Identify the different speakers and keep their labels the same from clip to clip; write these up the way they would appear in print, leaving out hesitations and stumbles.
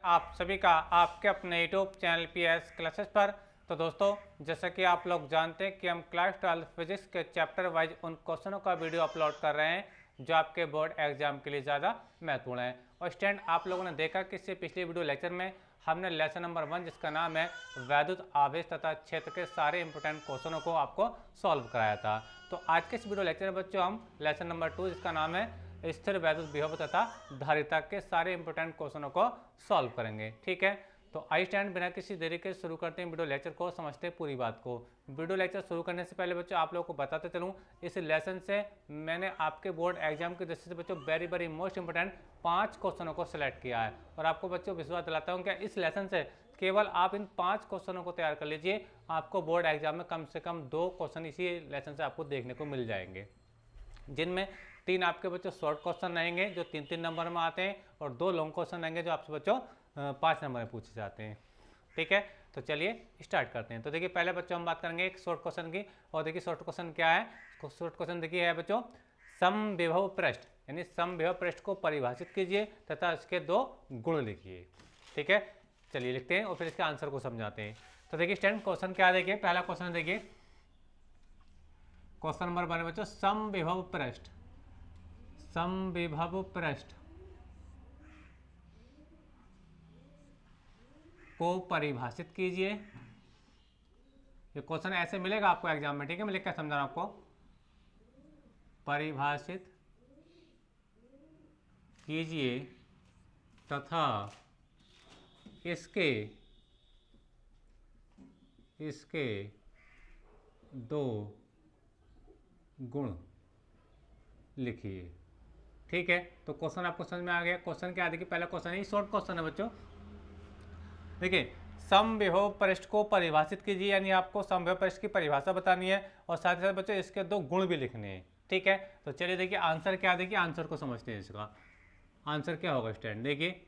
Speaker 1: आप सभी का आपके अपने यूट्यूब चैनल PS क्लासेस पर। तो दोस्तों, जैसा कि आप लोग जानते हैं कि हम क्लास 12 फिजिक्स के चैप्टर वाइज उन क्वेश्चनों का वीडियो अपलोड कर रहे हैं जो आपके बोर्ड एग्जाम के लिए ज़्यादा महत्वपूर्ण है। और स्टूडेंट, आप लोगों ने देखा कि इससे पिछले वीडियो लेक्चर में हमने लेसन नंबर 1 जिसका नाम है वैद्युत आवेश तथा क्षेत्र के सारे इंपोर्टेंट क्वेश्चनों को आपको सॉल्व कराया था। तो आज के इस वीडियो लेक्चर में बच्चों हम लेसन नंबर 2 जिसका नाम है स्थिर वैद्युत विभव तथा धारिता के सारे इंपोर्टेंट क्वेश्चनों को सॉल्व करेंगे। ठीक है, तो आई स्टैंड बिना किसी देरी के शुरू करते हैं वीडियो लेक्चर को, समझते हैं पूरी बात को। वीडियो लेक्चर शुरू करने से पहले बच्चों आप लोगों को बताते चलूँ, इस लेसन से मैंने आपके बोर्ड एग्जाम की दृष्टि से बच्चों वेरी मोस्ट इंपोर्टेंट 5 क्वेश्चनों को सिलेक्ट किया है। और आपको बच्चों विश्वास दिलाता हूँ कि इस लेसन से केवल आप इन 5 क्वेश्चनों को तैयार कर लीजिए, आपको बोर्ड एग्जाम में कम से कम 2 क्वेश्चन इसी लेसन से आपको देखने को मिल जाएंगे, जिनमें 3 आपके बच्चों शॉर्ट क्वेश्चन रहेंगे जो 3-3 नंबर में आते हैं और 2 लॉन्ग क्वेश्चन रहेंगे जो आपसे बच्चों 5 नंबर में पूछे जाते हैं। ठीक है, तो चलिए स्टार्ट करते हैं। तो देखिए, पहले बच्चों हम बात करेंगे एक शॉर्ट क्वेश्चन की। और देखिए शॉर्ट क्वेश्चन क्या है। शॉर्ट क्वेश्चन देखिए है बच्चों, समविभव पृष्ठ यानी समविभव पृष्ठ को परिभाषित कीजिए तथा इसके 2 गुण लिखिए। ठीक है, चलिए लिखते हैं और फिर इसके आंसर को समझाते हैं। तो देखिए स्टूडेंट, क्वेश्चन क्या देखिए, पहला क्वेश्चन देखिए, क्वेश्चन नंबर 1 बच्चों, समविभव पृष्ठ, समविभव पृष्ठ को परिभाषित कीजिए। ये क्वेश्चन ऐसे मिलेगा आपको एग्जाम में। ठीक है, मैं लिख कर समझा रहा हूं आपको। परिभाषित कीजिए तथा इसके 2 गुण लिखिए। ठीक है, तो क्वेश्चन आपको समझ में आ गया। क्वेश्चन क्या देखिए, पहला क्वेश्चन है, शॉर्ट क्वेश्चन है बच्चों। देखिए, समविभव पृष्ठ को परिभाषित कीजिए यानी आपको समविभव पृष्ठ की परिभाषा बतानी है और साथ ही साथ बच्चों इसके 2 गुण भी लिखने हैं। ठीक है, तो चलिए देखिए आंसर क्या, देखिए आंसर को समझते हैं। इसका आंसर क्या होगा स्टूडेंट, देखिए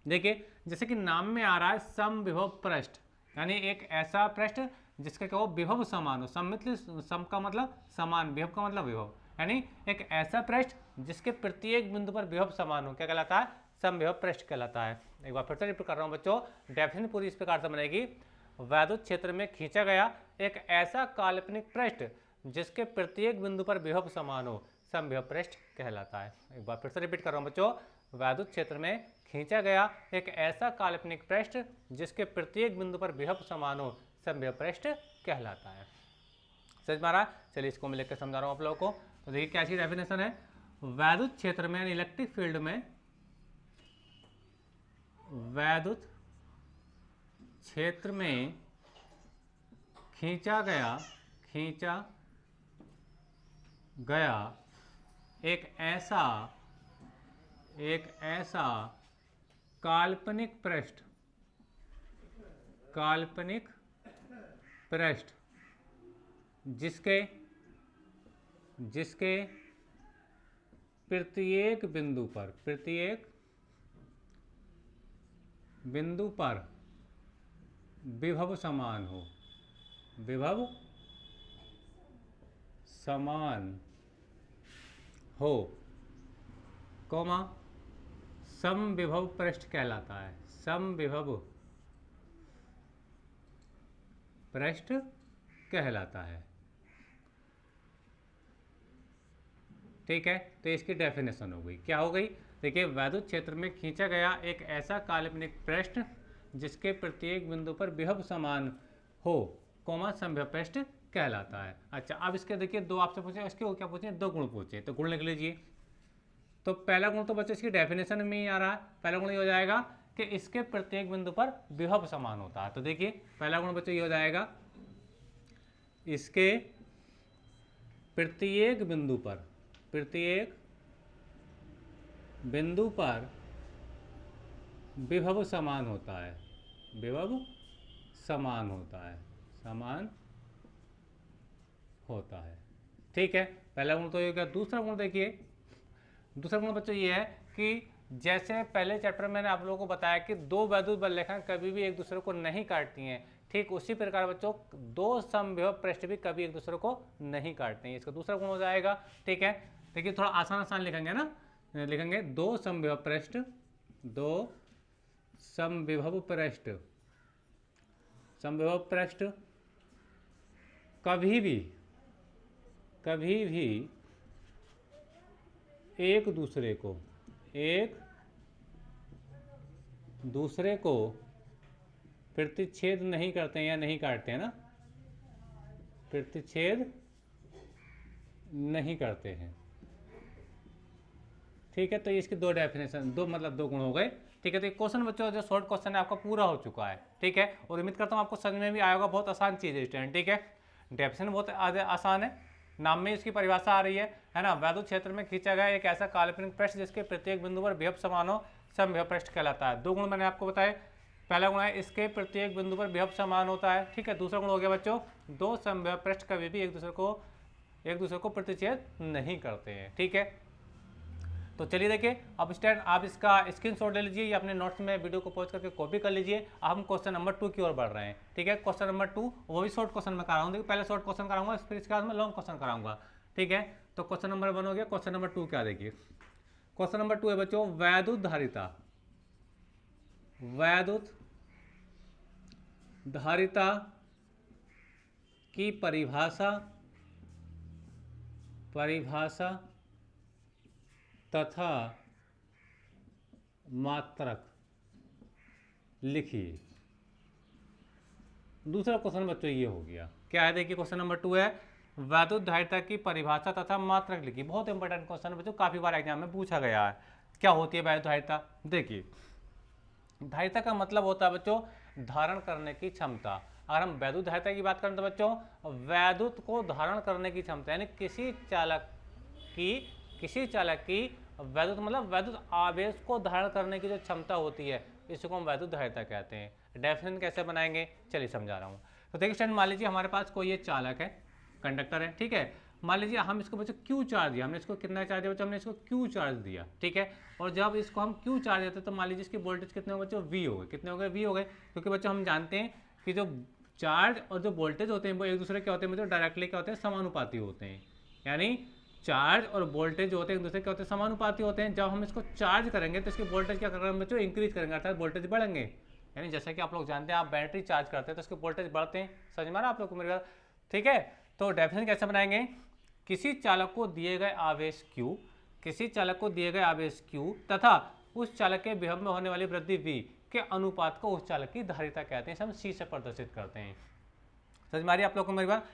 Speaker 1: देखिए जैसे कि नाम में आ रहा है समविभव पृष्ठ, यानी एक ऐसा पृष्ठ जिसका क्या हो, विभव समान हो। सम्मिलित सम का मतलब समान, विभव का मतलब विभव, यानी एक ऐसा पृष्ठ जिसके प्रत्येक बिंदु पर विभव समान हो, क्या कहलाता है, समविभव पृष्ठ कहलाता है। एक बार फिर से रिपीट कर रहा हूं बच्चों, डेफिनेशन पूरी इस प्रकार से बनेगी, वैद्युत क्षेत्र में खींचा गया एक ऐसा काल्पनिक पृष्ठ जिसके प्रत्येक बिंदु पर विभव समान हो, समविभव पृष्ठ कहलाता है। एक बार फिर से रिपीट कर रहा हूं बच्चों, वैद्युत क्षेत्र में खींचा गया एक ऐसा काल्पनिक पृष्ठ जिसके प्रत्येक बिंदु पर विभव समान हो, समविभव पृष्ठ कहलाता है। समझ में आ रहा है? चलिए इसको मैं लिखकर समझा रहा हूं आप लोगों को। तो देखिए क्या सी डेफिनेशन है, वैद्युत क्षेत्र में इलेक्ट्रिक फील्ड में, वैद्युत क्षेत्र में खींचा गया एक ऐसा काल्पनिक पृष्ठ जिसके प्रत्येक बिंदु पर विभव समान हो, विभव समान हो, कौमा समविभव पृष्ठ कहलाता है, समविभव पृष्ठ कहलाता है। ठीक है, तो इसकी डेफिनेशन हो गई, क्या हो गई, देखिए वैद्युत क्षेत्र में खींचा गया एक ऐसा काल्पनिक पृष्ठ जिसके प्रत्येक बिंदु पर विभव समान हो, कौमा समविभव पृष्ठ कहलाता है। अच्छा, अब इसके देखिए 2 आपसे पूछे, इसके क्या पूछे, 2 गुण पूछे, तो गुण लिख लीजिए। तो पहला गुण तो बच्चों इसकी डेफिनेशन में ही आ रहा है, पहला गुण ये हो जाएगा कि इसके प्रत्येक बिंदु पर विभव समान होता है। तो देखिए पहला गुण बच्चों ये हो जाएगा, इसके प्रत्येक बिंदु पर विभव समान होता है, विभव समान होता है। ठीक है, पहला गुण तो ये हो गया। दूसरा गुण देखिए, दूसरा गुण बच्चों ये है कि जैसे पहले चैप्टर में मैंने आप लोगों को बताया कि 2 वैद्युत बल रेखाएं कभी भी एक दूसरे को नहीं काटती हैं, ठीक उसी प्रकार बच्चों 2 समविभव पृष्ठ भी कभी एक दूसरे को नहीं काटते हैं, इसका दूसरा गुण हो जाएगा। ठीक है, देखिए थोड़ा आसान लिखेंगे ना, लिखेंगे 2 समविभव पृष्ठ दो समविभव पृष्ठ, समविभव पृष्ठ कभी भी एक दूसरे को प्रतिच्छेद नहीं करते हैं या नहीं काटते हैं ना, प्रतिच्छेद नहीं करते हैं। ठीक है, तो इसकी दो डेफिनेशन, दो मतलब दो गुण हो गए। ठीक है, तो ये क्वेश्चन बच्चों जो शॉर्ट क्वेश्चन है आपका पूरा हो चुका है। ठीक है, और उम्मीद करता हूँ आपको समझ में भी आएगा, बहुत आसान चीज़ है स्टूडेंट। ठीक है, डेफिनेशन बहुत आसान है, नाम में इसकी परिभाषा आ रही है ना। वैद्युत क्षेत्र में खींचा गया एक ऐसा काल्पनिक पृष्ठ जिसके प्रत्येक बिंदु पर विभव समान हो, समविभव पृष्ठ कहलाता है। दो गुण मैंने आपको बताए, पहला गुण है इसके प्रत्येक बिंदु पर विभव समान होता है। ठीक है, दूसरा गुण हो गया बच्चों दो समविभव पृष्ठ कभी भी एक दूसरे को प्रतिच्छेद नहीं करते हैं। ठीक है, तो चलिए देखिए, अब स्टूडेंट आप इसका स्क्रीनशॉट ले लीजिए या अपने नोट्स में वीडियो को पॉज करके कॉपी कर लीजिए। अब हम क्वेश्चन नंबर 2 की ओर बढ़ रहे हैं। ठीक है, क्वेश्चन नंबर 2 वो भी शॉर्ट क्वेश्चन में कराऊंगा, पहले शॉर्ट क्वेश्चन कराऊंगा फिर इसके बाद में लॉन्ग क्वेश्चन कराऊंगा। ठीक है, तो क्वेश्चन नंबर 1 हो गया। क्वेश्चन नंबर 2 क्या देखिए, क्वेश्चन नंबर 2 है बच्चों वैद्युत धारिता की परिभाषा तथा मात्रक लिखिए। दूसरा क्वेश्चन बच्चों ये हो गया, क्या है देखिए, क्वेश्चन नंबर 2 है वैद्युत धारिता की परिभाषा तथा मात्रक लिखिए। बहुत इंपॉर्टेंट क्वेश्चन है बच्चों, काफी बार एग्जाम में पूछा गया है। क्या होती है वैद्युत धारिता? देखिए, धारिता का मतलब होता है बच्चों धारण करने की क्षमता। अगर हम वैद्युत धारिता की बात करें तो बच्चों वैद्युत को धारण करने की क्षमता, यानी किसी चालक की वैद्युत मतलब वैद्युत आवेश को धारण करने की जो क्षमता होती है, इसको हम वैद्युत धारिता कहते हैं। डेफिनेशन कैसे बनाएंगे चलिए समझा रहा हूँ। तो देखिए स्टूडेंट, मान लीजिए हमारे पास कोई ये चालक है, कंडक्टर है। ठीक है, मान लीजिए हम इसको बच्चों क्यू चार्ज दिया, हमने इसको कितना चार्ज दिया बच्चों, हमने इसको क्यू चार्ज दिया। ठीक है, और जब इसको हम क्यू चार्ज देते हैं तो मान लीजिए इसकी वोल्टेज कितने हो बच्चों, वी हो गए। कितने हो गए? वी हो गए, क्योंकि बच्चों हम जानते हैं कि जो चार्ज और जो वोल्टेज होते हैं वो एक दूसरे के होते हैं बच्चों डायरेक्टली क्या होते हैं, समानुपाती होते हैं। यानी चार्ज और वोल्टेज जो होते हैं एक दूसरे के होते हैं समानुपाती होते हैं। जब हम इसको चार्ज करेंगे तो इसकी वोल्टेज क्या करेंगे बच्चों, इंक्रीज करेंगे, अर्थात वोल्टेज बढ़ेंगे। यानी जैसा कि आप लोग जानते हैं, आप बैटरी चार्ज करते हैं तो उसके वोल्टेज बढ़ते हैं। समझ में आ रहा है आप लोग को मेरी बात? ठीक है, तो डेफिनेशन कैसे बनाएंगे, किसी चालक को दिए गए आवेश Q तथा उस चालक के विभव में होने वाली वृद्धि V के अनुपात को उस चालक की धारिता कहते हैं। हम C से प्रदर्शित करते हैं। समझ में आ रही है आप लोगों को मेरी बात?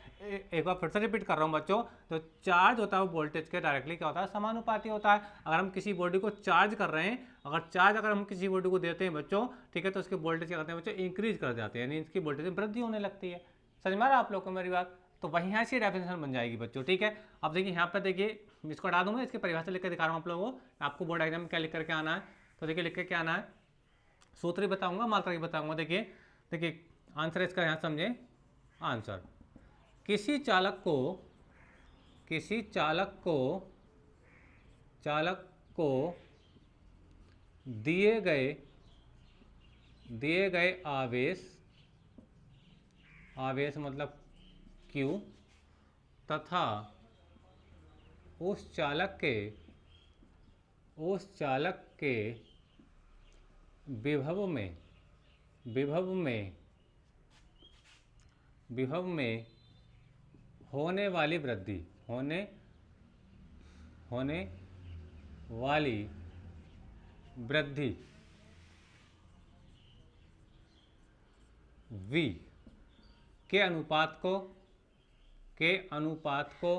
Speaker 1: एक बार फिर से रिपीट कर रहा हूँ बच्चों, तो चार्ज होता है वो वोल्टेज के डायरेक्टली क्या होता है, समानुपाती होता है। अगर हम किसी बॉडी को चार्ज कर रहे हैं, अगर हम किसी बॉडी को देते हैं बच्चों, ठीक है, तो उसके वोल्टेज क्या करते हैं बच्चों, इंक्रीज कर जाते हैं, यानी इसकी वोल्टेज में वृद्धि होने लगती है। समझ में आ रहा है आप लोग को मेरी बात? तो वहीं यहाँ से डेफिनेशन बन जाएगी बच्चों। ठीक है, अब देखिए यहाँ पर देखिए, इसको हटा दूंगा, इसकी परिभाषा लिख कर दिखा रहा हूँ आप लोगों को। आपको बोर्ड एग्जाम में क्या लिख करके आना है, तो देखिए लिख के क्या आना है, सूत्र भी बताऊंगा, मात्रा भी बताऊंगा। देखिए आंसर इसका यहाँ समझे। आंसर, किसी चालक को दिए गए आवेश मतलब Q तथा उस चालक के विभव में होने वाली वृद्धि V के अनुपात को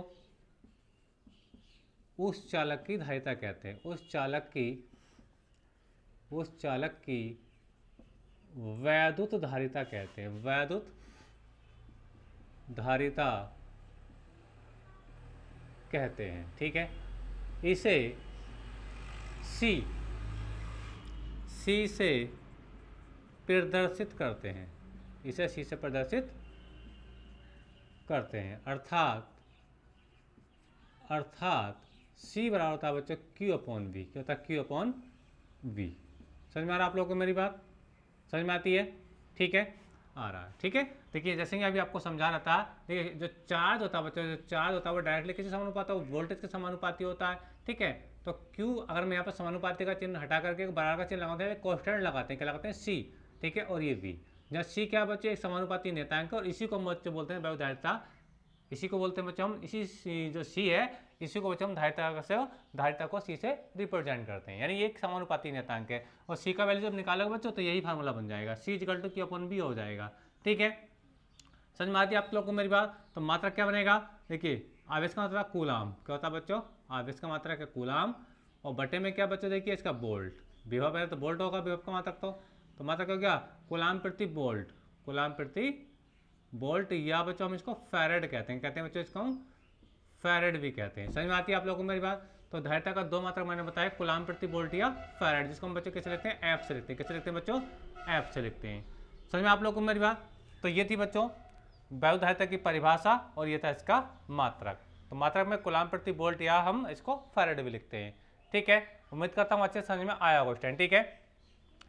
Speaker 1: उस चालक की धारिता कहते हैं। उस चालक की वैद्युत धारिता कहते हैं। वैद्युत धारिता कहते हैं। ठीक है, इसे C से प्रदर्शित करते हैं। इसे C से प्रदर्शित करते हैं, अर्थात C बराबर होता है बच्चों Q/V। क्या होता है? Q/V। समझ में आ रहा है आप लोगों को मेरी बात? समझ में आती है? ठीक है, आ रहा है। ठीक है, देखिए जैसे कि अभी आपको समझा रहा था, देखिए जो चार्ज होता है बच्चों, जो चार्ज होता है वो डायरेक्टली किसी समानुपाती होता है, वोल्टेज के समानुपाती होता है। ठीक है, तो क्यू अगर मैं यहाँ पर समानुपाती का चिन्ह हटा करके बराबर का चिन्ह लगाते हैं, कॉन्स्टेंट लगाते हैं, क्या लगाते हैं सी, ठीक है। और ये वी, जहाँ सी क्या बच्चे एक समानुपाती नियतांक, और इसी को हम बच्चे बोलते हैं व्यवधारिता, इसी को बोलते हैं बच्चे हम, इसी जो सी है इसी को बच्चे हम धारिता को सी से रिप्रेजेंट करते हैं, यानी ये एक समानुपाती नियतांक है। और सी का वैल्यू जब निकालोगे बच्चों तो यही फार्मूला बन जाएगा, C equal to Q upon B हो जाएगा, ठीक है। समझ में आती है आप लोगों को मेरी बात। तो मात्रक क्या बनेगा, देखिए आवेश का मात्रक कूलाम, क्या होता है बच्चों, आवेश का मात्रक है कूलाम, और बटे में क्या बच्चों देखिए इसका बोल्ट, विभव है तो बोल्ट होगा विभव का मात्रक, तो मात्रक हो गया कूलाम प्रति बोल्ट, कूलाम प्रति बोल्ट, या बच्चों हम इसको फैरेड कहते हैं बच्चों, इसको हम फैरेड भी कहते हैं। समझ में आती है आप लोगों को मेरी बात। तो धारिता का दो मात्रक मैंने बताया, कूलाम प्रति बोल्ट या फैरेड, जिसको हम बच्चों कैसे लिखते हैं, एफ से लिखते हैं, कैसे लिखते हैं बच्चों, एफ से लिखते हैं। समझ में आप लोगों को मेरी बात। तो ये थी बच्चों वायु धारिता की परिभाषा, और ये था इसका मात्रक। तो मात्रक में कूलाम प्रति बोल्ट या हम इसको फैरेड भी लिखते हैं, ठीक है। उम्मीद करता हूँ अच्छे से समझ में आया होगा स्टैंड, ठीक है।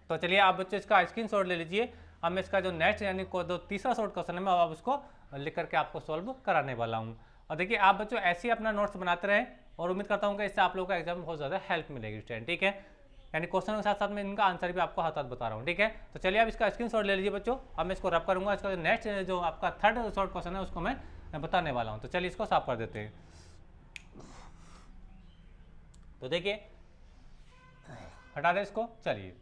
Speaker 1: तो चलिए आप बच्चों इसका स्क्रीनशॉट ले लीजिए। अब मैं इसका जो नेक्स्ट यानी जो तीसरा शॉर्ट क्वेश्चन है मैं अब उसको लिख करके आपको सॉल्व कराने वाला हूँ। और देखिए आप बच्चों ऐसे ही अपना नोट्स बनाते रहें, और उम्मीद करता हूँ कि इससे आप लोगों का एग्जाम में बहुत ज़्यादा हेल्प मिलेगी स्टूडेंट, ठीक है। यानी क्वेश्चन के साथ साथ मैं इनका आंसर भी आपको हाथ हाथ बता रहा हूँ, ठीक है। तो चलिए आप इसका स्क्रीनशॉट ले लीजिए बच्चों। अब मैं इसको रब करूँगा, इसका नेक्स्ट जो आपका थर्ड शॉर्ट क्वेश्चन है उसको मैं बताने वाला हूँ। तो चलिए इसको साफ कर देते हैं। तो देखिए हटा दें इसको, चलिए।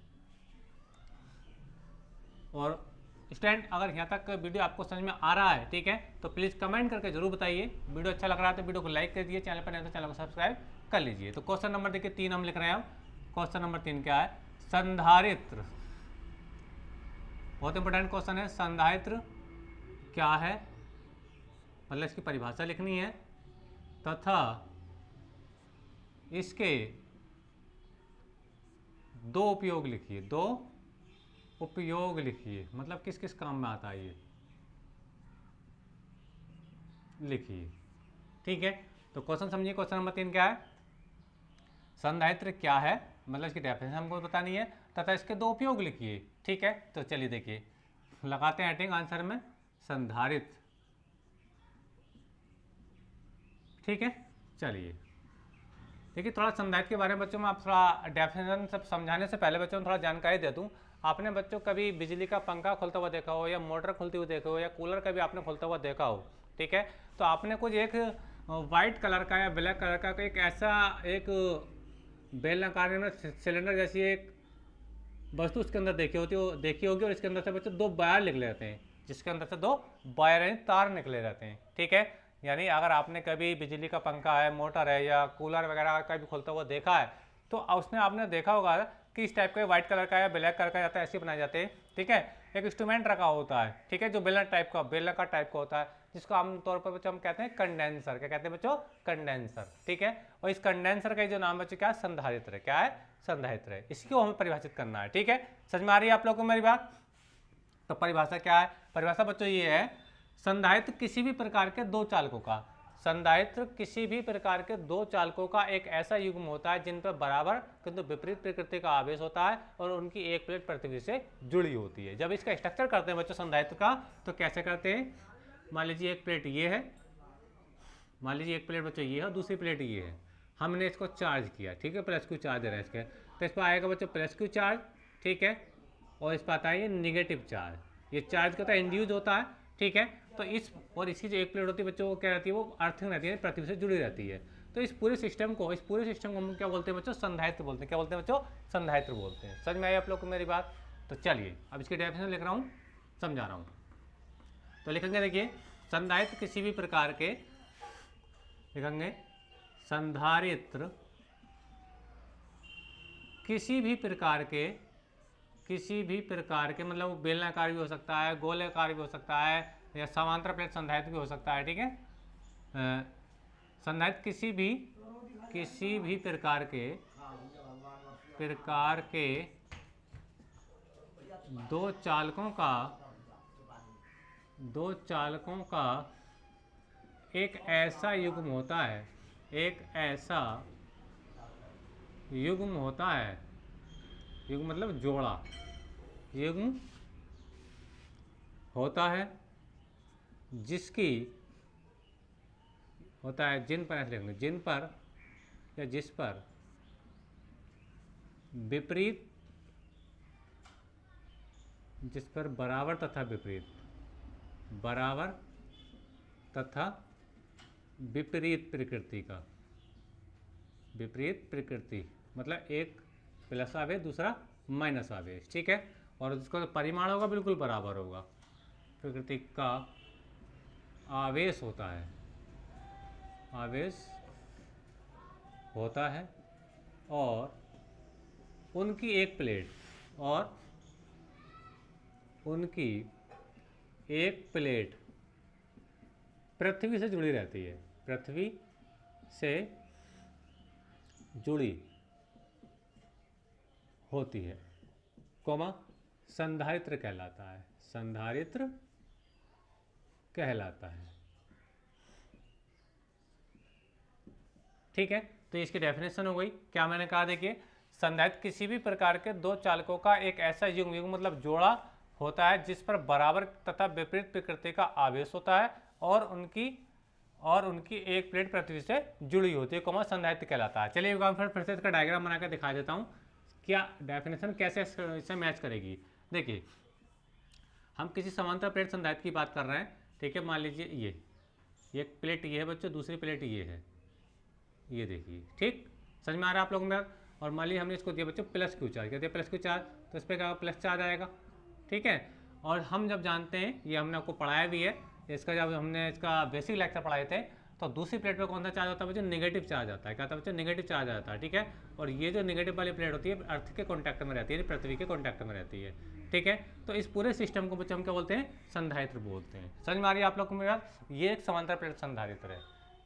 Speaker 1: और स्टूडेंट अगर यहाँ तक वीडियो आपको समझ में आ रहा है, ठीक है, तो प्लीज़ कमेंट करके जरूर बताइए। वीडियो अच्छा लग रहा है तो वीडियो को लाइक कर दीजिए, चैनल पर नहीं तो चैनल को सब्सक्राइब कर लीजिए। तो क्वेश्चन नंबर देखिए 3 हम लिख रहे हैं। अब क्वेश्चन नंबर 3 क्या है, संधारित्र, बहुत इंपॉर्टेंट क्वेश्चन है। संधारित्र क्या है, मतलब इसकी परिभाषा लिखनी है, तथा इसके दो उपयोग लिखिए, दो उपयोग लिखिए, मतलब किस किस काम में आता है ये लिखिए, ठीक है। तो क्वेश्चन समझिए, क्वेश्चन नंबर 3 क्या है, संधारित्र क्या है, मतलब इसकी डेफिनेशन हमको बतानी है, तथा इसके दो उपयोग लिखिए, ठीक है। तो चलिए देखिए लगाते हैं हेडिंग आंसर में संधारित्र, ठीक है। चलिए देखिए थोड़ा संधारित्र के बारे में बच्चों में आप थोड़ा डेफिनेशन सब समझाने से पहले बच्चों में थोड़ा जानकारी दे दूं। आपने बच्चों कभी बिजली का पंखा खुलता हुआ देखा हो, या मोटर खुलती हुई देखा हो, या कूलर कभी आपने खुलता हुआ देखा हो, ठीक है। तो आपने कुछ एक वाइट कलर का या ब्लैक कलर का एक ऐसा एक बेलनाकार में सिलेंडर जैसी एक वस्तु उसके अंदर देखी होगी, और इसके अंदर से बच्चों दो वायर निकले रहते हैं, जिसके अंदर से दो वायर यानी तार निकले रहते हैं, ठीक है। यानी अगर आपने कभी बिजली का पंखा है, मोटर है, या कूलर वगैरह का कभी खुलता हुआ देखा है, तो उसमें आपने देखा होगा कि इस टाइप का व्हाइट कलर का या ब्लैक कलर का जाता है, ऐसे बनाए जाते हैं, ठीक है। एक इंस्ट्रूमेंट रखा होता है, ठीक है, जो बेलनाकार टाइप का होता है, जिसको आमतौर पर बच्चों हम कहते हैं कंडेंसर, क्या कहते हैं बच्चों, कंडेंसर, ठीक है। और इस कंडेंसर का जो नाम बच्चों क्या है, संधारित्र, क्या है, संधारित्र है। इसको हमें परिभाषित करना है, ठीक है। समझ में आ रही है आप लोगों को मेरी बात। तो परिभाषा क्या है, परिभाषा बच्चों ये है, संधारित्र किसी भी प्रकार के दो चालकों का, संधारित्र किसी भी प्रकार के दो चालकों का एक ऐसा युग्म होता है जिन पर बराबर किंतु विपरीत प्रकृति का आवेश होता है, और उनकी एक प्लेट पृथ्वी से जुड़ी होती है। जब इसका स्ट्रक्चर करते हैं बच्चों संधारित्र का, तो कैसे करते हैं, मान लीजिए एक प्लेट ये है, मान लीजिए एक प्लेट बच्चों ये है, दूसरी प्लेट ये है, हमने इसको चार्ज किया, ठीक है, प्लस क्यू चार्ज दे रहा है इसके, तो इस पर आएगा बच्चों प्लस क्यू चार्ज, ठीक है, और इस पर आता है ये निगेटिव चार्ज। ये चार्ज क्या होता है, इंड्यूज होता है, ठीक है। तो इस और इसकी जो एक प्लेट होती है बच्चों वो क्या रहती है, वो अर्थिंग रहती है, पृथ्वी से जुड़ी रहती है। तो इस पूरे सिस्टम को हम क्या बोलते हैं बच्चों, संधारित्र बोलते हैं। क्या बोलते हैं बच्चों, संधारित्र बोलते हैं। समझ में आई आप लोग को मेरी बात। तो चलिए अब इसकी डेफिनेशन लिख रहा हूँ, समझा रहा हूँ। तो लिखेंगे देखिए, संधारित्र किसी भी प्रकार के, लिखेंगे संधारित्र किसी भी प्रकार के मतलब वो बेलनाकार भी हो सकता है, गोलाकार भी हो सकता है, या समांतर प्लेट संधारित्र भी हो सकता है, ठीक है। संधारित्र किसी भी प्रकार के दो चालकों का एक ऐसा युग्म होता है, युग्म मतलब जोड़ा, युग्म होता है जिसकी होता है जिन पर ऐसे लिखेंगे, जिन पर या जिस पर विपरीत, जिस पर बराबर तथा विपरीत, बराबर तथा विपरीत प्रकृति का, विपरीत प्रकृति मतलब एक प्लस आवेश दूसरा माइनस आवेश, ठीक है। और जिसका परिमाण होगा बिल्कुल बराबर होगा, प्रकृति का आवेश होता है, आवेश होता है और उनकी एक प्लेट, और उनकी एक प्लेट पृथ्वी से जुड़ी रहती है, पृथ्वी से जुड़ी होती है, कोमा संधारित्र कहलाता है, संधारित्र कहलाता है, ठीक है। तो इसकी डेफिनेशन हो गई। क्या मैंने कहा, देखिए संधारित्र किसी भी प्रकार के दो चालकों का एक ऐसा युग्म, युग्म मतलब जोड़ा होता है जिस पर बराबर तथा विपरीत प्रकृति का आवेश होता है और उनकी एक प्लेट पृथ्वी से जुड़ी होती है, कोमा संधारित्र कहलाता है। चलिए फिर से इसका डायग्राम बनाकर दिखा देता हूँ, क्या डेफिनेशन कैसे इससे मैच करेगी। देखिए हम किसी समांतर प्लेट संधारित्र की बात कर रहे हैं, ठीक है। मान लीजिए ये एक प्लेट ये है बच्चों, दूसरी प्लेट ये है, ये देखिए, ठीक समझ में आ रहा है आप लोगों में। और मान लीजिए हमने इसको दिया बच्चों प्लस क्यू चार्ज, क्या दिया प्लस क्यू चार्ज, तो इस पर क्या प्लस चार्ज आएगा, ठीक है। और हम जब जानते हैं, ये हमने आपको पढ़ाया भी है, इसका जब हमने इसका बेसिक लेक्चर पढ़ाए थे, तो दूसरी प्लेट पर कौन सा चार्ज होता है बच्चों, नेगेटिव चार्ज आता है, क्या होता है बच्चों, नेगेटिव चार्ज आता है, ठीक है। और ये जो नेगेटिव वाली प्लेट होती है अर्थ के कॉन्टैक्ट में रहती है, पृथ्वी के कॉन्टैक्ट में रहती है, ठीक है। तो इस पूरे सिस्टम को बच्चों हम क्या बोलते हैं, संधारित्र बोलते हैं। समझ में आ रही है आप लोग को मेरा, ये एक समांतर प्लेट संधारित्र है,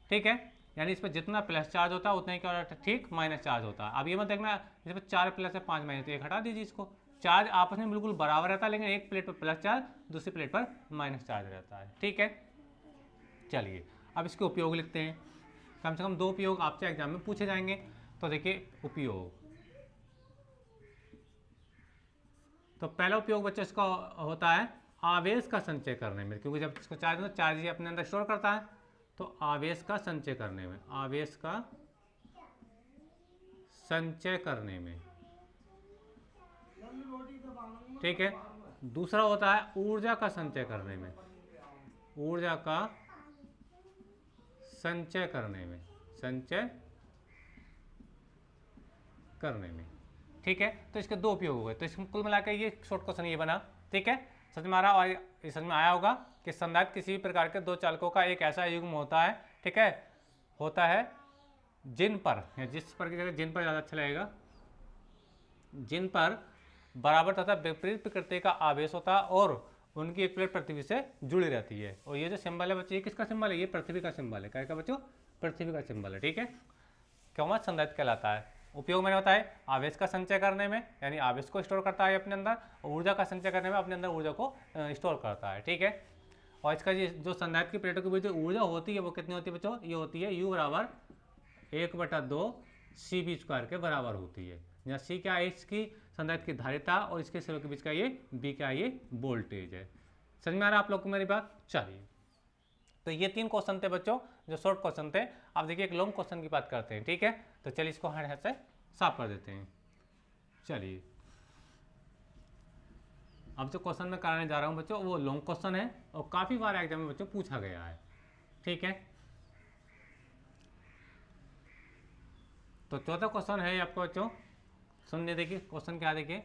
Speaker 1: ठीक है। यानी इस पर जितना प्लस चार्ज होता है उतना ही क्या होता है, ठीक माइनस चार्ज होता है। अब ये मत देखना इस पर 4 प्लस है 5 माइनस, तो एक हटा दीजिए इसको, चार्ज आपस में बिल्कुल बराबर रहता है, लेकिन एक प्लेट पर प्लस चार्ज दूसरी प्लेट पर माइनस चार्ज रहता है, ठीक है। चलिए अब इसके उपयोग लिखते हैं, कम से कम 2 उपयोग आपसे एग्जाम में पूछे जाएंगे। तो देखिए उपयोग, तो पहला उपयोग बच्चों इसका होता है आवेश का संचय करने में, क्योंकि जब इसको चार्ज होता है चार्ज ही अपने अंदर स्टोर करता है, तो आवेश का संचय करने में, आवेश का संचय करने में, ठीक है। दूसरा होता है ऊर्जा का संचय करने में, ऊर्जा का संचय करने में, संचय करने में, ठीक है। तो इसके 2 उपयोग हो गए। तो इसमें कुल मिलाकर ये शॉर्ट क्वेश्चन ये बना, ठीक है। समझ में आ रहा, और ये समझ में आया होगा कि संधारित्र किसी भी प्रकार के दो चालकों का एक ऐसा युग्म होता है, ठीक है, होता है जिन पर, या जिस पर की जगह जिन पर ज़्यादा अच्छा लगेगा, जिन पर बराबर तथा विपरीत प्रकृति का आवेश होता है और उनकी एक प्लेट पृथ्वी से जुड़ी रहती है। और ये जो सिंबल है बच्चे, ये किसका सिंबल है, ये पृथ्वी का सिंबल है, क्या का बच्चों, पृथ्वी का सिंबल है, ठीक है। क्यों संधारित्र कहलाता है। उपयोग मैंने बताया आवेश का संचय करने में, यानी आवेश को स्टोर करता है अपने अंदर, और ऊर्जा का संचय करने में अपने अंदर ऊर्जा को स्टोर करता है, ठीक है। और इसका जो संधारित्र की प्लेटों के बीच जो ऊर्जा होती है वो कितनी होती है बच्चों, ये होती है U बराबर 1/2 CV² के बराबर होती है, जहाँ C क्या है, इसकी संधारित्र की धारिता और इसके सिरों के बीच का ये B क्या है, ये वोल्टेज है। समझ में आ रहा है आप लोग को मेरी बात। चलिए तो ये 3 क्वेश्चन थे बच्चों जो शॉर्ट क्वेश्चन थे। अब देखिए एक लॉन्ग क्वेश्चन की बात करते हैं, ठीक है। तो चलिए इसको हाथ से साफ कर देते हैं। चलिए अब जो क्वेश्चन मैं कराने जा रहा हूँ बच्चों वो लॉन्ग क्वेश्चन है और काफ़ी बार एग्जाम में बच्चों पूछा गया है, ठीक है। तो चौथा क्वेश्चन है आपको बच्चों, सुनने देखिए क्वेश्चन क्या, देखिए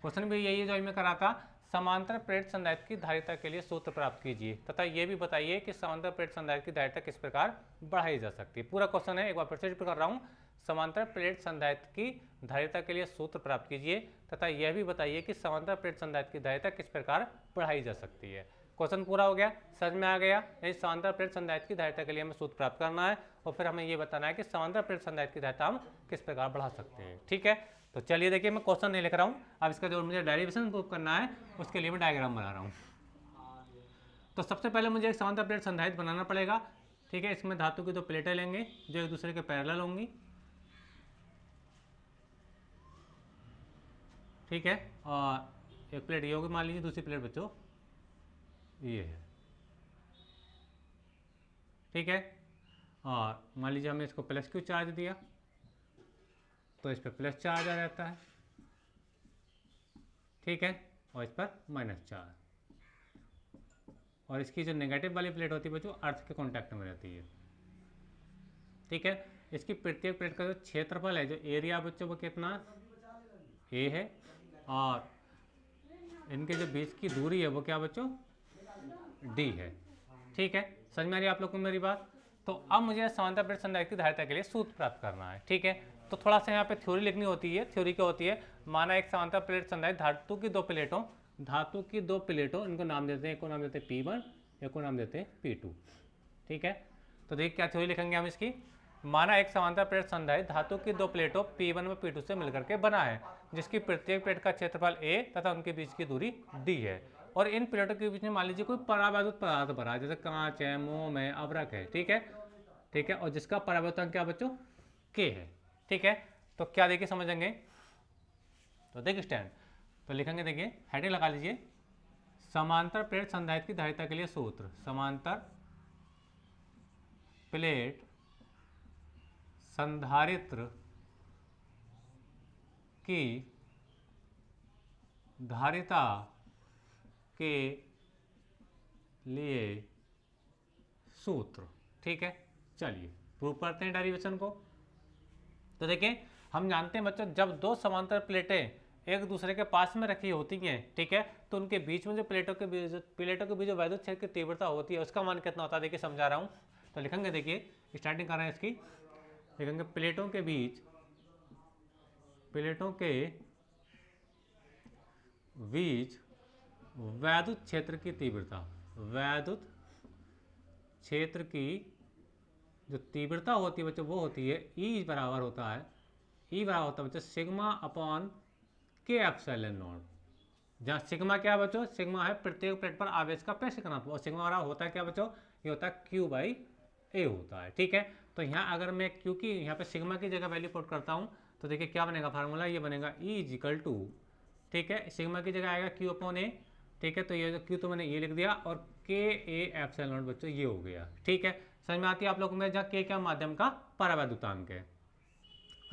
Speaker 1: क्वेश्चन भी यही है जो मैं करा था, समांतर प्लेट संधारित्र की धारिता के लिए सूत्र प्राप्त कीजिए तथा ये भी बताइए कि समांतर प्लेट संधारित्र की धारिता किस प्रकार बढ़ाई जा सकती है। पूरा क्वेश्चन है, एक बार फिर से रिपीट कर रहा हूँ, समांतर प्लेट संधारित्र की धारिता के लिए सूत्र प्राप्त कीजिए तथा यह भी बताइए कि समांतर प्लेट संधारित्र की धारिता किस प्रकार बढ़ाई जा सकती है। क्वेश्चन पूरा हो गया, समझ में आ गया। इस समांतर प्लेट संधारित्र की धारिता के लिए हमें सूत्र प्राप्त करना है और फिर हमें ये बताना है कि समांतर प्लेट संधारित्र की धारिता हम किस प्रकार बढ़ा सकते हैं, ठीक है। तो चलिए देखिए मैं क्वेश्चन नहीं लिख रहा हूँ, अब इसका जो मुझे डेरिवेशन प्रूव करना है उसके लिए मैं डायग्राम बना रहा हूँ। तो सबसे पहले मुझे एक समांतर प्लेट संधारित्र बनाना पड़ेगा, ठीक है। इसमें धातु की 2 प्लेटें लेंगे जो एक दूसरे के पैरेलल होंगी, ठीक है। और एक प्लेट ये होगी मान लीजिए, दूसरी प्लेट बच्चों ये है, ठीक है। और मान लीजिए हमने इसको प्लस क्यू चार्ज दिया तो इस पर प्लस चार्ज आ जाता है, ठीक है, और इस पर -4, और इसकी जो नेगेटिव वाली प्लेट होती है बच्चों अर्थ के कॉन्टैक्ट में रहती है। ठीक है, इसकी प्रत्येक प्लेट का जो क्षेत्रफल है, जो एरिया बच्चों वो कितना ए है, और इनके जो बीच की दूरी है वो क्या बच्चों डी है। ठीक है, समझ में आ रही है आप लोग को मेरी बात। तो अब मुझे समांतर प्लेट संधारित्र की धारिता के लिए सूत्र प्राप्त करना है। ठीक है, तो थोड़ा सा यहाँ पे थ्योरी लिखनी होती है। थ्योरी क्या होती है, माना एक समांतर प्लेट संधारित्र धातु की दो प्लेटों इनको नाम देते हैं, एक को नाम देते हैं P1, एक को नाम देते हैं P2। ठीक है, तो देखिए क्या थ्योरी लिखेंगे हम इसकी। माना एक समांतर प्लेट संधारित्र धातु की दो प्लेटों P1 व P2 से मिलकर के बना है, जिसकी प्रत्येक प्लेट का क्षेत्रफल A तथा उनके बीच की दूरी D है, और इन प्लेटों के बीच में मान लीजिए कोई परावैद्युत पदार्थ भरा है, जैसे कांच है, मोम है, अभ्रक है। ठीक है, ठीक है, और जिसका परावर्तन क्या बच्चों K है। ठीक है, तो क्या देखिए समझेंगे, तो देखिए स्टैंड तो लिखेंगे, देखिए हेडिंग लगा लीजिए, समांतर प्लेट संधारित्र की धारिता के लिए सूत्र। समांतर प्लेट संधारित्र की धारिता के लिए सूत्र। ठीक है, चलिए प्रूव करते हैं डेरिवेशन को। तो देखिए हम जानते हैं बच्चों, जब दो समांतर प्लेटें एक दूसरे के पास में रखी होती हैं, ठीक है, तो उनके बीच में जो प्लेटों के बीच जो वैद्युत क्षेत्र की तीव्रता होती है उसका मान कितना होता है, देखिए समझा रहा हूँ। तो लिखेंगे, देखिए स्टार्टिंग कर रहे हैं इसकी, लिखेंगे प्लेटों के बीच वैद्युत क्षेत्र की तीव्रता, वैद्युत क्षेत्र की जो तीव्रता होती है बच्चों वो होती है E बराबर होता है बच्चों सिग्मा अपॉन के एप्सिलॉन नॉट। जहाँ सिग्मा क्या है बच्चों, सिग्मा है प्रत्येक प्लेट पर आवेश का प्रेशर घनत्व, और सिग्मा बराबर होता है क्या बच्चों, ये होता है Q बाई ए होता है। ठीक है, तो यहाँ अगर मैं Q की यहाँ पे सिग्मा की जगह वैल्यू पुट करता हूँ तो देखिए क्या बनेगा फार्मूला, ये बनेगा E इज इक्वल टू, ठीक है, सिग्मा की जगह आएगा Q अपॉन ए। ठीक है, तो ये Q तो मैंने ये लिख दिया, और के ए एप्सिलॉन नॉट बच्चों ये हो गया। ठीक है, समझ में आती है आप लोगों में, जहाँ के क्या माध्यम का परावैद्युतांक है।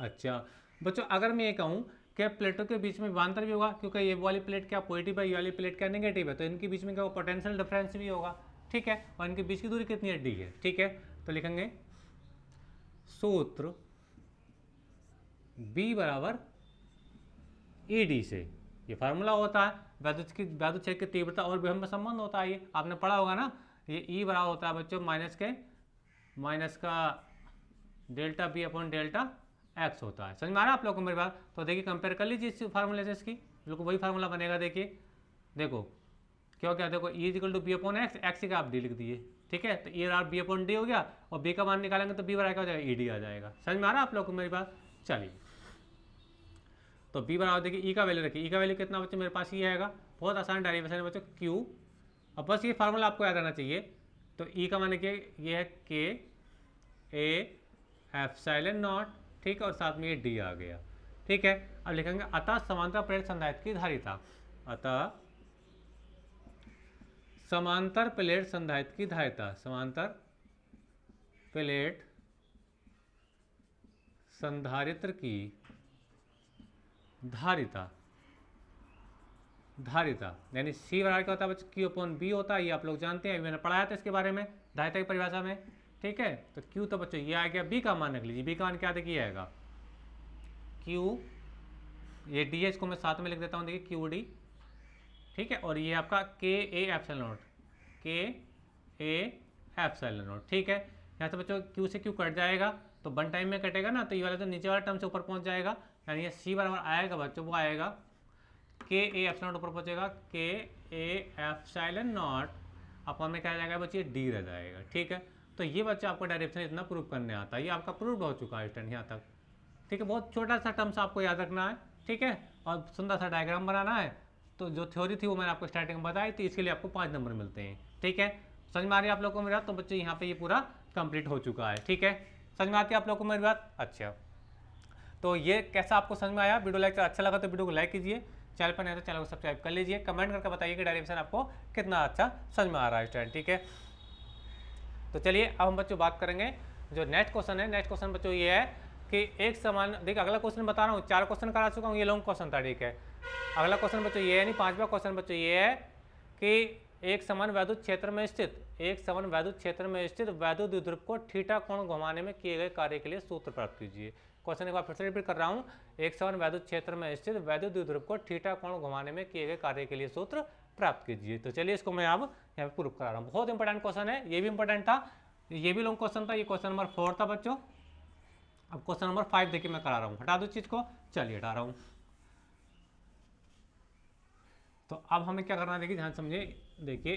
Speaker 1: अच्छा बच्चों, अगर मैं ये कहूँ कि प्लेटों के बीच में विभवांतर भी होगा, क्योंकि ये वाली प्लेट क्या पॉजिटिव है, ये वाली प्लेट क्या नेगेटिव है, तो इनके बीच में क्या पोटेंशियल डिफरेंस भी होगा। ठीक है, और इनके बीच की दूरी कितनी है, डी है। ठीक है, तो लिखेंगे सूत्र B बराबर ई डी से, ये फार्मूला होता है वैद्युत क्षेत्र की तीव्रता और विभव में संबंध होता है, ये आपने पढ़ा होगा ना। ये E बराबर होता है बच्चों माइनस का delta B upon delta x होता है। समझ में आ रहा है आप लोगों को मेरी बात। तो देखिए कंपेयर कर लीजिए इस फार्मूले से, इसकी बिल्कुल वही फार्मूला बनेगा। देखिए देखो क्यों, क्या देखो E equal to B upon X, X का आप डी लिख दिए। ठीक है, तो A R B upon D हो गया, और बी का मान निकालेंगे तो बी बराबर क्या हो जाएगा, ई डी आ जाएगा। समझ में आ रहा है आप लोगों को मेरी बात। चलिए तो बी बराबर देखिए ई का वैल्यू रखिए, ई का वैल्यू कितना बच्चों मेरे पास ये आएगा, बहुत आसान डेरिवेशन है बच्चों, क्यू। अब बस ये फार्मूला आपको याद रहना चाहिए। तो ई का मान ये है के ए एप्सिलॉन नॉट, ठीक है, और साथ में ये डी आ गया। ठीक है, अब लिखेंगे अतः समांतर प्लेट संधारित्र की धारिता, अतः समांतर प्लेट संधारित्र की धारिता, समांतर प्लेट संधारित्र की धारिता यानी सी बराबर क्या होता है बच्चों, क्यू अपॉन बी होता है, ये आप लोग जानते हैं, मैंने पढ़ाया था इसके बारे में धारिता की परिभाषा में। ठीक है, तो क्यू तो बच्चों ये आ गया, बी का मान रख लीजिए, बी का मान क्या देखिए आएगा क्यू, ये डी है, इसको मैं साथ में लिख देता हूँ, देखिए क्यू डी। ठीक है, और ये आपका के ए एप्सिलॉन नॉट, के ए एप्सिलॉन नॉट। ठीक है, यहाँ से बच्चों क्यू से क्यू कट जाएगा, तो वन टाइम में कटेगा ना, तो ये वाला तो नीचे वाला टर्म से ऊपर पहुँच जाएगा, यानी ये सी बराबर आएगा बच्चों, वो आएगा के ए एप्सिलॉन नॉट ऊपर पहुँचेगा, के ए एप्सिलॉन नॉट अपॉन में क्या आ जाएगा बच्चे, डी रह जाएगा। ठीक है, तो ये बच्चा आपको डायरेक्शन इतना प्रूव करने आता है, ये आपका प्रूव हो चुका है स्टैंड यहाँ तक। ठीक है, बहुत छोटा सा टर्म्स आपको याद रखना है। ठीक है, और सुंदर सा डायग्राम बनाना है। तो जो थ्योरी थी वो मैंने आपको स्टार्टिंग में बताई थी, इसके लिए आपको 5 नंबर मिलते हैं। ठीक है, समझ में आ रही है आप लोगों को मेरी बात। तो बच्चे यहाँ पे ये पूरा कंप्लीट हो चुका है। ठीक है, समझ में आती है आप लोगों को मेरी बात। अच्छा, तो ये कैसा आपको समझ में आया, वीडियो लेक्चर अच्छा लगा तो वीडियो को लाइक कीजिए, चैनल पर नहीं तो चैनल को सब्सक्राइब कर लीजिए, कमेंट करके बताइए कि डेरिवेशन आपको कितना अच्छा समझ में आ रहा है स्टूडेंट। ठीक है, तो चलिए अब हम बच्चों बात करेंगे जो नेक्स्ट क्वेश्चन है। नेक्स्ट क्वेश्चन बच्चों ये है कि एक समान, देखिए अगला क्वेश्चन बता रहा हूँ, 4 क्वेश्चन करा चुका हूँ, ये लॉन्ग क्वेश्चन था। ठीक है, अगला क्वेश्चन बच्चों ये है, नहीं 5वां क्वेश्चन बच्चों ये है कि एक समान वैद्युत क्षेत्र में स्थित वैद्युत द्विध्रुव को थीटा कोण घुमाने में किए गए कार्य के लिए सूत्र प्राप्त कीजिए। क्वेश्चन एक बार फिर से रिपीट कर रहा हूँ, एक समान वैद्युत क्षेत्र में स्थित वैद्युत द्विध्रुव को थीटा कोण घुमाने में किए गए कार्य के लिए सूत्र प्राप्त कीजिए। तो चलिए इसको मैं अब यहाँ पे प्रूफ करा रहा हूँ। बहुत इंपॉर्टेंट क्वेश्चन है, ये भी इंपॉर्टेंट था, ये भी लॉन्ग क्वेश्चन था, ये क्वेश्चन नंबर 4 था बच्चों। अब क्वेश्चन नंबर 5 देखिए मैं करा रहा हूँ, हटा दो चीज को, चलिए हटा रहा हूँ। तो अब हमें क्या करना है, देखिए ध्यान समझिए। देखिए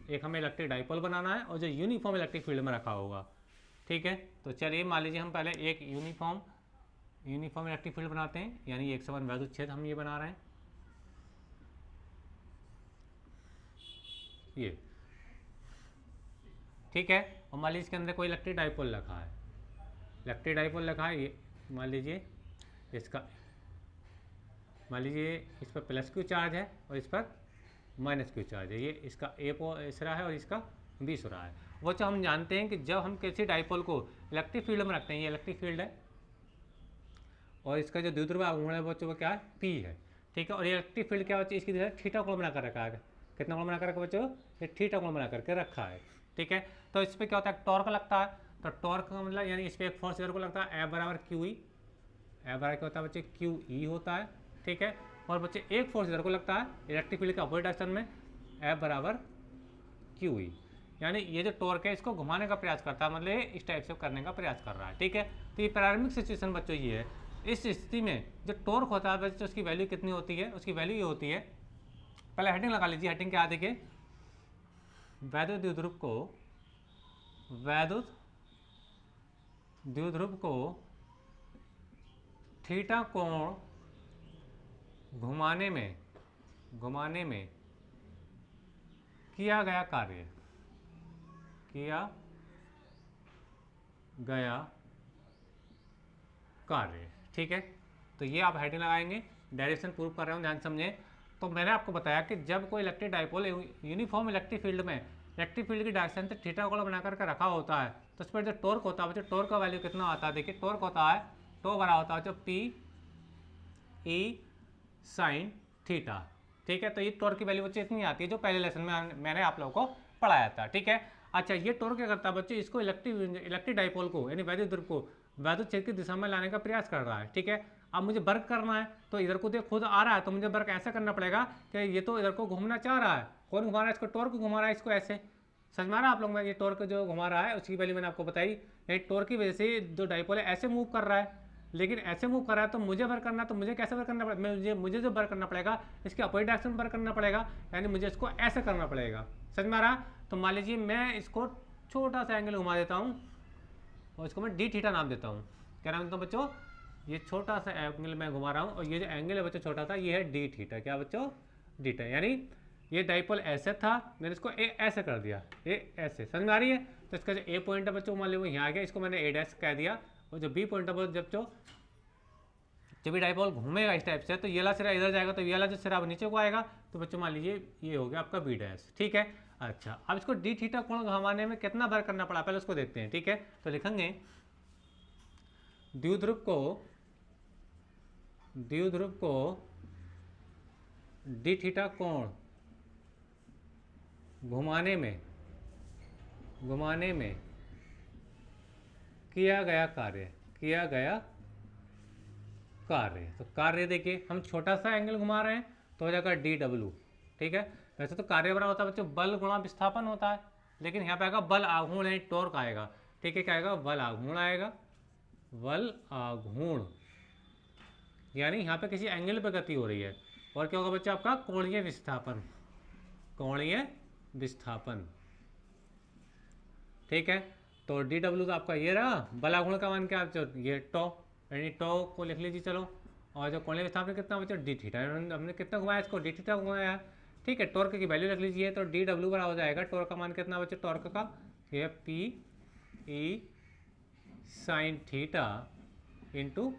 Speaker 1: एक हमें इलेक्ट्रिक डाइपोल बनाना है और जो यूनिफॉर्म इलेक्ट्रिक फील्ड में रखा होगा, ठीक है। तो चलिए मान लीजिए हम पहले एक यूनिफॉर्म इलेक्ट्रिक फील्ड बनाते हैं, यानी एक समान वैद्युत क्षेत्र हम ये बना रहे हैं, ये ठीक है। और मान लीजिए इसके अंदर कोई इलेक्ट्रिक डाइपोल रखा है, ये मान लीजिए इसका, मान लीजिए इस पर प्लस क्यू चार्ज है और इस पर माइनस क्यू चार्ज है, ये इसका ए सिरा है और इसका बी सिरा है। वो जो हम जानते हैं कि जब हम किसी डाइपोल को इलेक्ट्रिक फील्ड में रखते हैं, ये इलेक्ट्रिक फील्ड है और इसका जो द्विध्रुव आघूर्ण है वो क्या है, पी है, ठीक है। और ये इलेक्ट्रिक फील्ड क्या होती है, इसकी दिशा थीटा कोण बनाकर रखा है। कितना कोण बनाकर रखा बच्चों, ये थीटा कोण बना करके रखा है, ठीक है। तो इस पर क्या होता है, टॉर्क लगता है। तो टॉर्क का मतलब यानी इस पर एक फोर्स इधर को लगता है, F बराबर क्यू ई, F बराबर क्या होता है बच्चे, क्यू ई होता है, ठीक है। और बच्चे एक फोर्स इधर को लगता है इलेक्ट्रिक फील्ड के अपोजिट डायरेक्शन में, F बराबर क्यू ई, यानी ये जो टॉर्क है इसको घुमाने का प्रयास करता है, मतलब इस टाइप से करने का प्रयास कर रहा है, ठीक है। तो ये प्रारंभिक सिचुएशन बच्चों ये है। इस स्थिति में जो टॉर्क होता है बच्चों, उसकी वैल्यू कितनी होती है, उसकी वैल्यू ये होती है, पहले हेडिंग लगा लीजिए। हेडिंग क्या देखिए, वैद्युत द्विध्रुव को थीटा कोण घुमाने में किया गया कार्य, ठीक है। तो ये आप हेडिंग लगाएंगे, डायरेक्शन प्रूव कर रहे हो, ध्यान समझें। तो मैंने आपको बताया कि जब कोई electric dipole uniform electric field में इलेक्ट्रिक फील्ड की डायरेक्शन से थीटा कोण बनाकर के रखा होता है, तो उस पर जो टॉर्क होता है, टॉर्क का वैल्यू कितना आता है, देखिए टॉर्क होता है, टो बड़ा होता है जो पी ई साइन थीटा, ठीक है। तो ये टॉर्क की वैल्यू बच्चे इतनी आती है जो पहले लेसन में मैंने आप लोगों को पढ़ाया था, ठीक है। अच्छा, ये टॉर्क क्या करता है बच्चे, इसको इलेक्ट्रिक डाइपोल को यानी वैद्युत ध्रुव को वैद्युत क्षेत्र की दिशा में लाने का प्रयास कर रहा है, ठीक है। अब मुझे वर्क करना है, तो इधर को खुद आ रहा है, तो मुझे वर्क ऐसा करना पड़ेगा कि ये तो इधर को घूमना चाह रहा है, कौन घुमा रहा है इसको, टॉर्क घुमा रहा है इसको, ऐसे समझ में आ रहा है आप लोग में। ये टॉर्क जो घुमा रहा है उसकी वैल्यू मैंने आपको बताई, ये टॉर्क की वजह से जो डाइपोल है ऐसे मूव कर रहा है, लेकिन ऐसे मूव कर रहा है तो मुझे वर्क करना, तो मुझे कैसे वर्क करना पड़ेगा, मुझे जो वर्क करना पड़ेगा इसके अपोजिट डायरेक्शन में वर्क करना पड़ेगा, यानी मुझे इसको ऐसे करना पड़ेगा, समझ में आ रहा। तो मान लीजिए मैं इसको छोटा सा एंगल घुमा देता हूँ और इसको मैं डी थीटा नाम देता हूँ। क्या नाम देता हूँ बच्चों, ये छोटा सा एंगल मैं घुमा रहा हूँ और ये जो एंगल है बच्चों छोटा सा, ये है डी थीटा। क्या बच्चों, डी थीटा, यानी ये डाइपोल ऐसे था, मैंने इसको ए ऐसे कर दिया, ए ऐसे, समझ में आ रही है। तो इसका जो ए पॉइंट है बच्चों मान लो वो यहाँ आ गया, इसको मैंने ए डैश कह दिया, और जो बी पॉइंट है जब भी डाइपोल घूमेगा इस टाइप से, तो ये वाला सिरा इधर जाएगा, तो ये वाला जो सिरा नीचे को आएगा, तो बच्चों मान लीजिए ये हो गया आपका बी डैश, ठीक है। अच्छा, अब इसको डी थीटा कोण घुमाने में कितना वर्क करना पड़ा, पहले उसको देखते हैं, ठीक है। तो लिखेंगे द्विध्रुव को डी थीटा कोण घुमाने में किया गया कार्य। तो कार्य देखिए, हम छोटा सा एंगल घुमा रहे हैं तो हो जाएगा डी डब्ल्यू, ठीक है। वैसे तो कार्य बड़ा होता है बच्चों बल गुणा विस्थापन होता है, लेकिन यहाँ पे आएगा बल आघूर्ण यानी टॉर्क आएगा, ठीक है। क्या आएगा, बल आघूर्ण आएगा, बल आघूर्ण, यानी यहाँ पे किसी एंगल पे गति हो रही है। और क्या होगा बच्चा, आपका कोणीय विस्थापन, ठीक है। तो डी डब्ल्यू तो आपका ये रहा, बल आघूर्ण का मान क्या, ये टॉ, यानी टॉ को लिख लीजिए चलो। और जो कोणीय विस्थापन कितना बच्चा, डी थीटा, हमने कितना घुमाया इसको, डी थीटा घुमाया, ठीक है। टॉर्क की वैल्यू रख लीजिए, तो डी डब्ल्यू बड़ा हो जाएगा, टॉर्क का मान कितना बच्चे, टॉर्क का ये P E sine theta into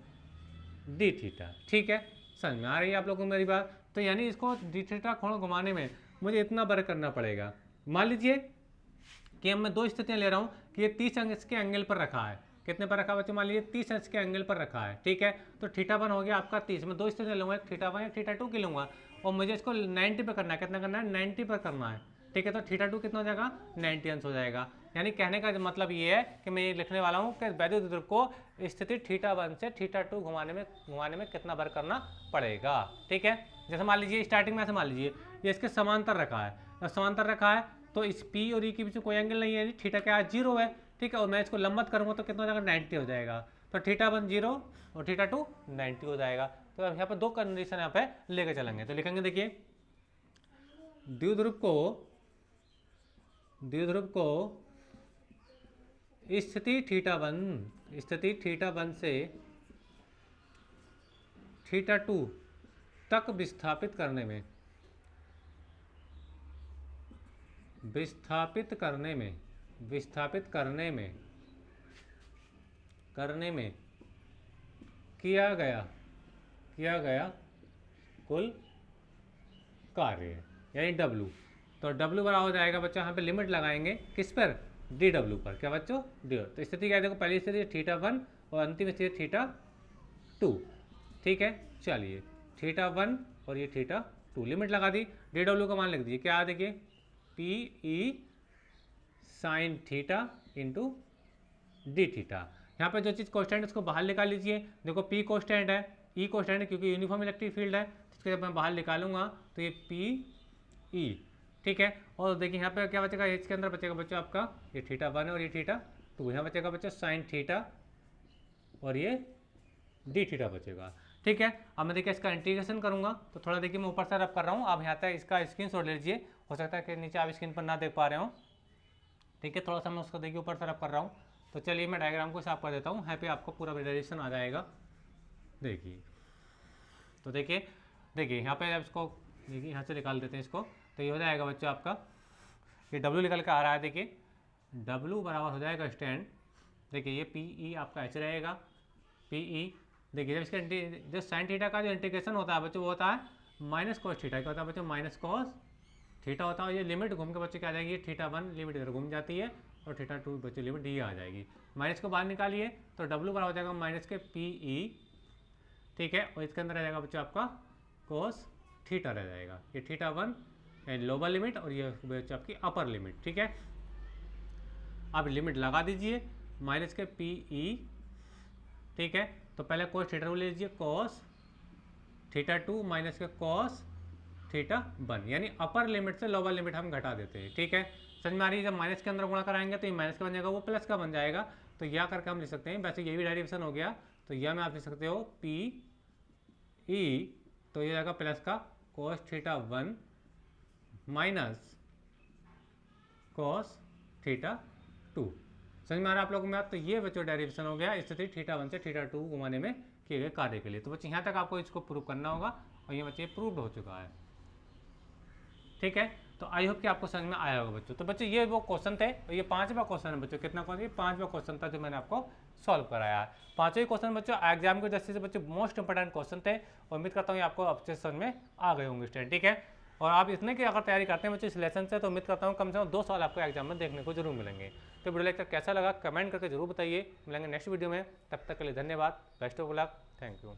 Speaker 1: d theta, ठीक है। समझ में आ रही है आप लोगों को मेरी बात। तो यानी इसको डी थीटा कोण घुमाने में मुझे इतना वर्क करना पड़ेगा। मान लीजिए कि अब मैं दो स्थितियां ले रहा हूँ कि ये 30 अंश के एंगल पर रखा है, कितने पर रखा बच्चों, मान लीजिए 30 अंश के एंगल पर रखा है, ठीक है। तो θ1 हो गया आपका 30, मैं दो स्टेज लूँगा, एक θ1 एक θ2 की लूँगा, और मुझे इसको 90 पे करना है, कितना करना है 90 पर करना है, ठीक है। तो θ2 कितना हो जाएगा 90 अंश हो जाएगा। यानी कहने का मतलब ये है कि मैं ये लिखने वाला हूँ कि वैद्युत ध्रुव को स्थिति θ1 से θ2 घुमाने में कितना बार करना पड़ेगा, ठीक है। जैसे मान लीजिए स्टार्टिंग में ऐसे मान लीजिए ये इसके समांतर रखा है, जब समांतर रखा है तो इस P और E के बीच में कोई एंगल नहीं है, थीटा क्या है 0 है, ठीक है। और मैं इसको लंबवत करूँगा तो कितना हो जाएगा 90 हो जाएगा। तो θ1 0 और θ2 90 हो जाएगा। तो अब यहाँ पर दो कंडीशन यहाँ पे लेके चलेंगे, तो लिखेंगे देखिए द्विध्रुव को स्थिति θ1 से θ2 तक विस्थापित करने में किया गया कुल कार्य यानी W। तो W बराबर हो जाएगा बच्चों, यहाँ पे लिमिट लगाएंगे किस पर, dW पर, क्या बच्चों डी। तो स्थिति क्या है देखो, पहली स्थिति θ1 और अंतिम स्थिति θ2, ठीक है। चलिए θ1 और ये θ2 लिमिट लगा दी, dW का मान लिख दीजिए, क्या देखिए PE sin θ into d theta. यहाँ पर जो चीज़ कॉन्स्टेंट है उसको बाहर निकाल लीजिए, देखो P कॉन्स्टेंट है, E कॉन्स्टेंट है, क्योंकि यूनिफॉर्म इलेक्ट्रिक फील्ड है, इसको जब मैं बाहर निकालूंगा तो ये PE, ठीक है। और देखिए यहाँ पे क्या बचेगा, इसके अंदर बचेगा बच्चों आपका ये θ1 और ये θ2, यहाँ बचेगा बच्चों sin θ और ये डी थीटा बचेगा, ठीक है। अब मैं देखिए इसका इंटीग्रेशन करूँगा तो थोड़ा देखिए मैं ऊपर से रब कर रहा हूँ, आप यहाँ तक इसका स्क्रीनशॉट ले लीजिए, हो सकता है कि नीचे आप स्क्रीन पर ना देख पा रहे हो, ठीक है। थोड़ा सा मैं उसको देखिए ऊपर से रब कर रहा हूँ। तो चलिए मैं डायग्राम को साफ कर देता हूँ, यहाँ पे आपको पूरा विजुअलाइजेशन आ जाएगा। देखिए तो देखिए यहाँ पे जब इसको देखिए यहाँ से निकाल देते हैं इसको, तो ये हो जाएगा बच्चों आपका ये W निकल के आ रहा है, देखिए W बराबर हो जाएगा स्टैंड, देखिए ये PE आपका H रहेगा, PE देखिए जब इसका जो साइन थीटा का जो इंटीग्रेशन होता है बच्चों वो होता है माइनस कॉस थीटा, क्या होता है बच्चों माइनस कॉस थीटा होता है। ये लिमिट घूम के बच्चों क्या आ जाएगी, θ1 लिमिट इधर घूम जाती है और θ2 बच्चों लिमिट ये आ जाएगी। माइनस को बाहर निकालिए तो W बराबर हो जाएगा माइनस के PE, ठीक है। और इसके अंदर आ जाएगा बच्चों आपका cos थीटा रह जाएगा, ये θ1 लोअर लिमिट और ये बच्चों आपकी अपर लिमिट, ठीक है। अब लिमिट लगा दीजिए माइनस के PE, ठीक है। तो पहले cos थीटा ले लीजिए, cos θ2 माइनस के cos θ1, यानी अपर लिमिट से लोअर लिमिट हम घटा देते हैं, ठीक है। समझ में आ रही है, जब माइनस के अंदर गुणा कराएंगे तो ये माइनस का बन जाएगा, वो प्लस का बन जाएगा, तो यह करके हम लिख सकते हैं। वैसे ये भी डेरिवेशन हो गया, तो यह में आप लिख सकते हो PE, तो ये जाएगा प्लस का cos θ1 माइनस cos θ2। समझ में आ रहा है आप लोगों में? तो ये बच्चों डेरिवेशन हो गया स्थिति θ1 से θ2 घुमाने में किए गए कार्य के लिए। तो बच्चे यहाँ तक आपको इसको प्रूव करना होगा और ये बच्चे प्रूव्ड हो चुका है, ठीक है। तो आई होप कि आपको समझ में आया होगा बच्चों। तो बच्चों ये वो क्वेश्चन थे और ये 5वां क्वेश्चन है बच्चों। कितना क्वेश्चन? 5वां क्वेश्चन था जो मैंने आपको सॉल्व कराया है। 5वें क्वेश्चन बच्चों एग्जाम के दृष्टि से बच्चों मोस्ट इंपोर्टेंट क्वेश्चन थे और उम्मीद करता हूँ आपको अच्छे समझ में आ गए होंगे स्टूडेंट, ठीक है। और आप इतने की अगर तैयारी करते हैं बच्चों इस लेसन से, तो उम्मीद करता हूँ कम से कम 2 साल आपको एग्जाम में देखने को जरूर मिलेंगे। तो वीडियो लेक्चर कैसा लगा कमेंट करके जरूर बताइए। मिलेंगे नेक्स्ट वीडियो में, तब तक के लिए धन्यवाद, best of luck, thank you.